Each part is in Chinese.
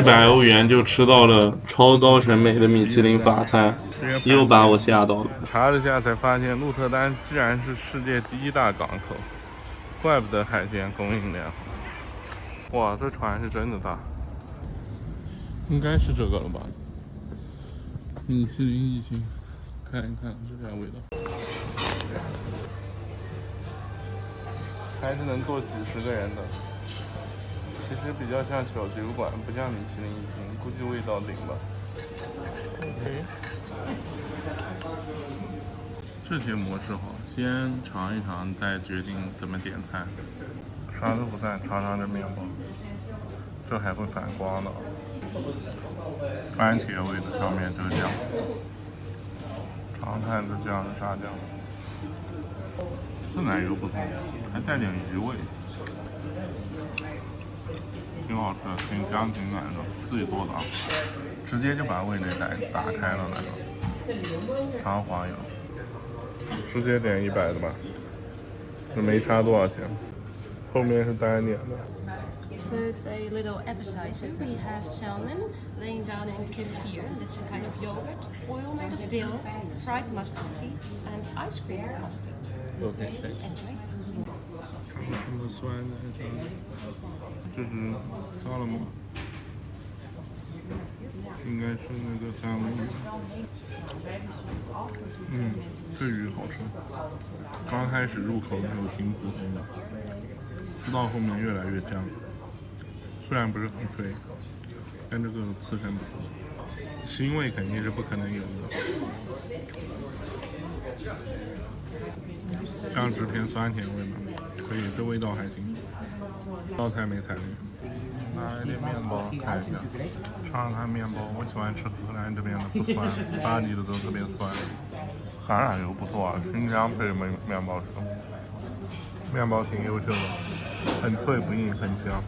100欧元就吃到了超高审美的米其林法餐，又把我吓到了。查了下才发现，鹿特丹居然是世界第1大港口，怪不得海鲜供应量好。哇，这船是真的大，应该是这个了吧？米其林一星，看一看这点味道，还是能坐几十个人的。其实比较像小酒馆，不像米其林一星，估计味道顶吧。OK， 这些模式好，先尝一尝，再决定怎么点餐。啥都不在，尝尝这面包，这还会反光的。番茄味的上面这个酱，尝看这酱是啥酱？这奶油不错，还带点鱼味。挺好吃的，挺香挺软的，自己做的，直接就把味蕾打开了那个。尝黄油，直接点100的吧，这没差多少钱，后面是单点的。First, a little appetizer. We have salmon laying down in kefir. That's a kind of yogurt. Oil made of dill, fried mustard seeds, and ice cream with mustard. OK， Enjoy. 什么酸的？这是沙拉吗？应该是那个三文鱼。这鱼好吃。刚开始入口的时候挺普通的，吃到后面越来越香。虽然不是很脆，但这个刺身不错。腥味肯定是不可能有的。酱汁偏酸甜味嘛，可以，这味道还行。这道菜没踩雷。拿来点面包看一下，尝尝看面包。我喜欢吃荷兰这边的不酸，巴黎的都特别酸。橄榄油不错啊，新疆配面包吃。面包挺优秀的，很脆不硬，很香。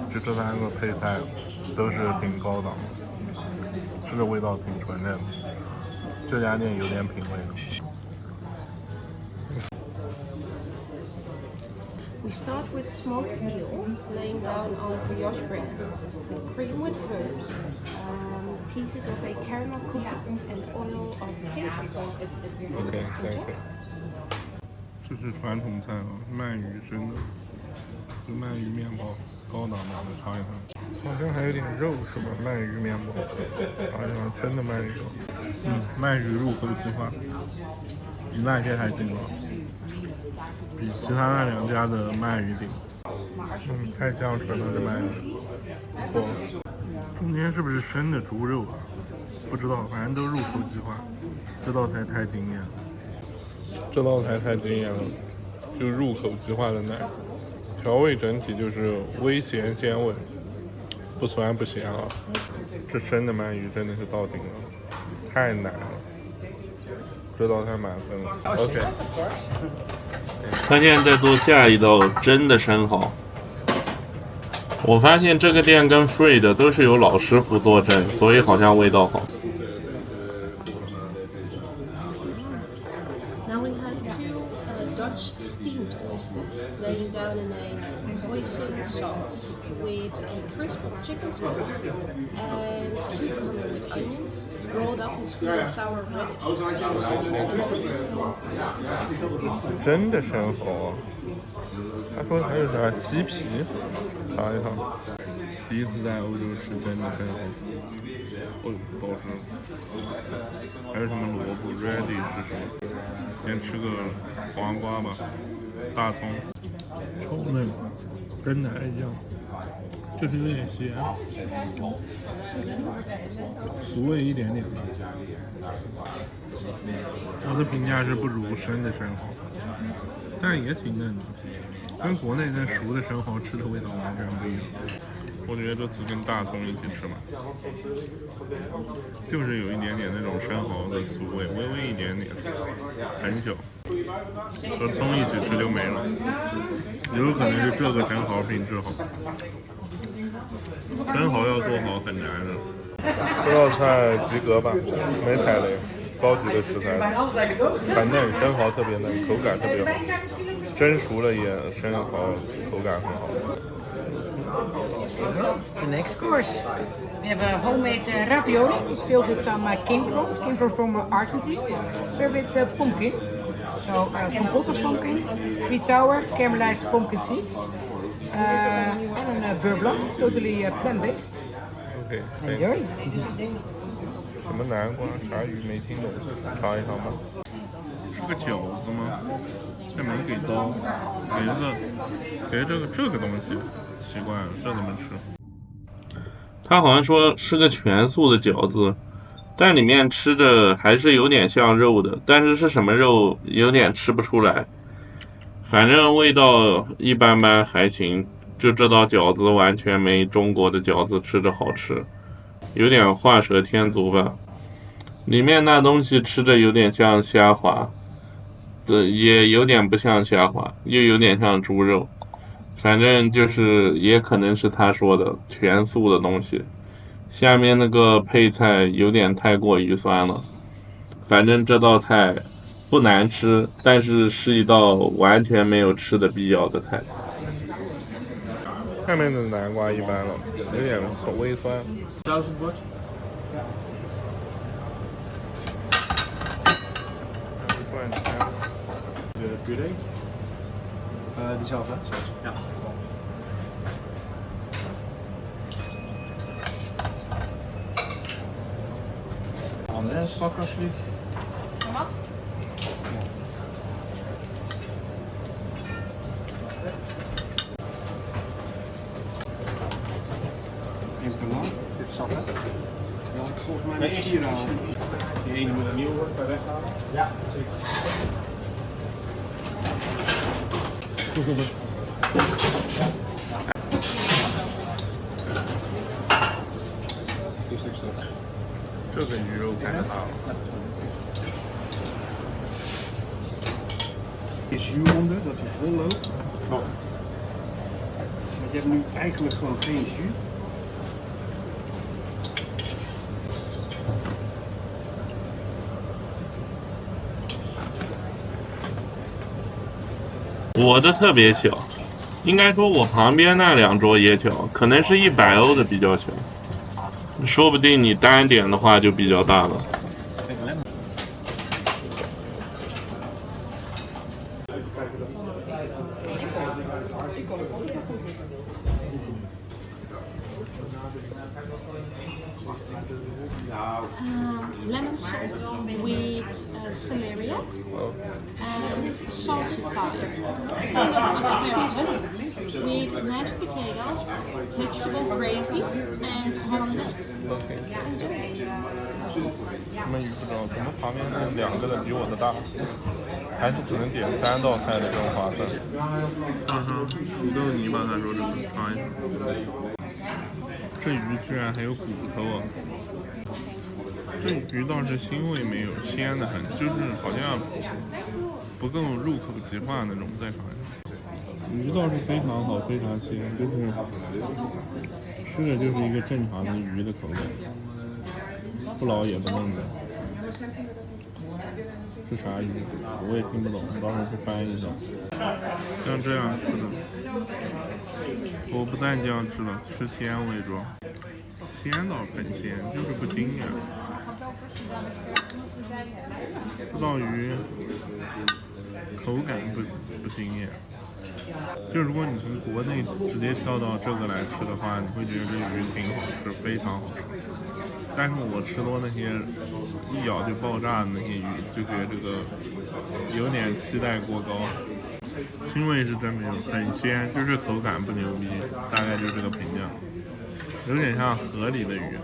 这3个配菜都是挺高档的，吃着味道挺纯正的。这家店有点品味的。We start with smoked eel, laying down on brioche bread, cream with herbs, pieces of a caramel cookie, and oil of cake. OK， thank you。这是传统菜啊，鳗鱼蒸的，这鳗鱼面包，高档版的，尝一尝。好像还有点肉是吧？鳗鱼面包，尝一尝真的鳗鱼肉。鳗鱼入口即化，比那些还顶了。比其他那2家的鳗鱼顶。太香纯了，这鳗鱼不错。中间是不是生的猪肉啊？不知道，反正都入口即化。这道菜太惊艳了，这道菜太惊艳了，就入口即化的奶，调味整体就是微咸鲜味，不酸不咸啊。这生的鳗鱼真的是到顶了，太奶了。这道菜满分了。OK。他现在在做下一道真的生蚝。我发现这个店跟 Free 的都是有老师傅坐镇，所以好像味道好。Now we have 2 Dutch steamed oysters laying down in a hoisin sauce with a crisp chicken skin and cucumber with onions rolled up in sweet and sour relish. 真的生蚝啊！他说还有啥鸡皮，尝一尝。第一次在欧洲吃真的生蚝，不好吃。还有什么萝卜 radish 是什么？先吃个黄瓜吧，大葱，稠嫩，真奶酱，就是有点咸，俗味一点点。我的评价是不如生的生蚝，但也挺嫩的，跟国内那熟的生蚝吃的味道完全不一样。我觉得这次跟大葱一起吃嘛，就是有一点点那种生蚝的俗味，微微一点点，很小，和葱一起吃就没了。有可能是这个生蚝品质好，生蚝要做好很难的。这道菜及格吧，没踩雷，高级的食材，很嫩，生蚝特别嫩，口感特别好，蒸熟了也生蚝口感很好。The next course. We have a homemade ravioli. It's filled with some kimchi from Argentina. Served with pumpkin. So compote of pumpkin, sweet sour, caramelized pumpkin seeds, and a beurre blanc, totally plant-based. OK， Enjoy. 什么南瓜？啥鱼没听懂？尝一尝吧。是个饺子吗？这没给刀，给这个东西，奇怪了，这怎么吃？他好像说是个全素的饺子，但里面吃着还是有点像肉的，但是是什么肉有点吃不出来。反正味道一般般，还行。就这道饺子完全没中国的饺子吃着好吃，有点画蛇添足吧。里面那东西吃着有点像虾滑，也有点不像虾滑，又有点像猪肉。反正就是也可能是他说的全素的东西。下面那个配菜有点太过于酸了。反正这道菜不难吃，但是是一道完全没有吃的必要的菜。下面的南瓜一般了，有点微酸。De puree? Diezelfde? Ja. Andres, pak alsjeblieft. Mag? Even te lang. Dit zat hè? Die had ik volgens mij niet hier aan. Die ene moet een nieuw worden bij weghalen. Ja, zeker. 这个鱼肉太大了。Je zuur onder, dat hij vol loopt. Want je hebt nu eigenlijk gewoon geen zuur. 我的特别小，应该说我旁边那2桌也小，可能是100欧的比较小，说不定你单点的话就比较大了。Lemon sauce with celeriac and salsify. Asparagus with mashed potato, vegetable gravy, and hollandaise. OK。什么鱼不知道，怎么旁边那2个的比我的大？还是只能点3道菜的这种划算。土豆泥吧，他说这个尝一尝。这鱼居然还有骨头啊！这鱼倒是腥味没有，鲜的很，就是好像不够入口即化那种。再尝一尝，鱼倒是非常好，非常鲜，就是吃的就是一个正常的鱼的口感，不老也不嫩的。是啥鱼？我也听不懂，到时候去翻译一下。像这样吃的，我不蘸酱吃了，吃鲜为主。鲜倒很鲜，就是不惊艳。这道鱼口感不惊艳。就如果你从国内直接跳到这个来吃的话，你会觉得这鱼挺好吃，非常好吃。但是我吃多那些一咬就爆炸的那些鱼，就觉得这个有点期待过高。腥味是真没有，很鲜，就是口感不牛逼，大概就这个评价。有点像河里的鱼，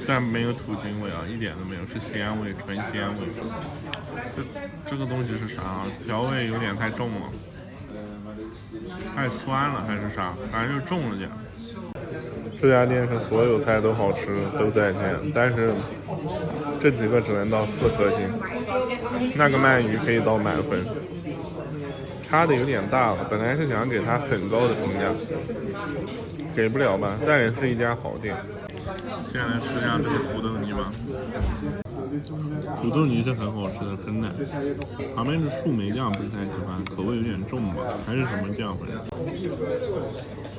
但没有土腥味啊，一点都没有，是鲜味，纯鲜味。这个东西是啥？调味有点太重了，太酸了还是啥？反正就重了点。这家店是所有菜都好吃，都在线，但是这几个只能到4颗星，那个鳗鱼可以到满分，差的有点大了。本来是想给它很高的评价，给不了吧，但也是一家好店。现在吃下这个土豆泥吧，土豆泥是很好吃的，真的。旁边是树莓酱，不是太喜欢，口味有点重吧，还是什么酱回事？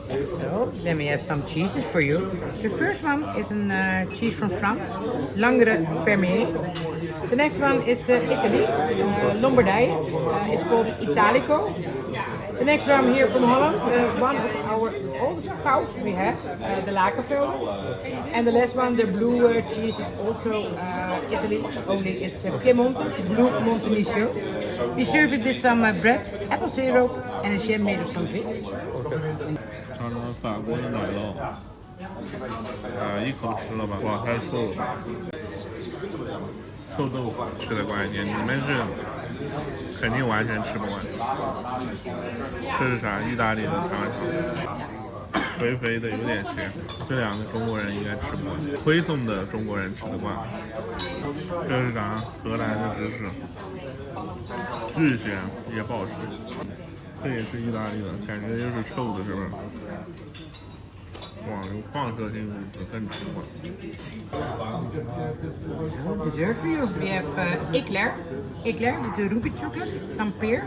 So, then we have some cheeses for you. The first one is a cheese from France, Langre Fermier. The next one is Italy, Lombardije. It's called Italico. The next one here from Holland, one of our oldest cows we have, the Lakenvelder. And the last one, the blue cheese, is also Italy, only it's Piemonte, Blue Montenegro. We serve it with some bread, apple syrup, and a jam made of some figs. 尝尝法国的奶酪，一口吃了吧，哇，太臭了，臭豆腐吃的快一点，你们是肯定完全吃不完。这是啥？意大利的尝尝，肥肥的，有点咸，这两个中国人应该吃不惯，推送的中国人吃得惯。这是啥？荷兰的芝士，巨咸，也不好吃。这也是意大利的，感觉又是臭的，是不是？哇，有放射性物质，更吃不惯。 So, dessert for you. We have eclair with the ruby chocolate, some pear,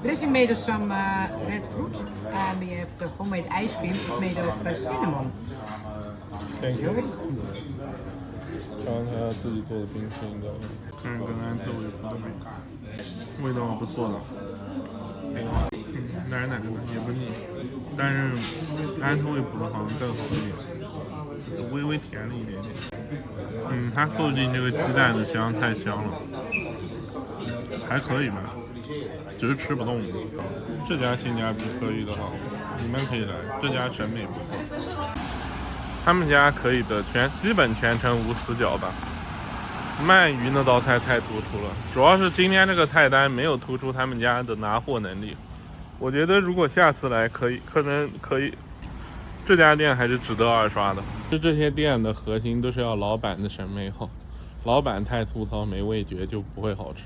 dressing made of some red fruit, and we have the homemade ice cream. It's made of cinnamon. Enjoy. 尝他自己做的冰淇淋的，看着跟安特卫普的味道不错的，奶奶的也不腻，但是安特卫普的好像更好一点，微微甜了一点点。它后劲这个鸡蛋的香太香了，还可以吧，只是吃不动。这家性价比可以的话，你们可以来，这家审美不错。 他们家可以的，基本全程无死角吧。鳗鱼那道菜太突出了，主要是今天这个菜单没有突出他们家的拿货能力。我觉得如果下次来可能可以，这家店还是值得二刷的。这些店的核心都是要老板的审美好，老板太粗糙没味觉就不会好吃。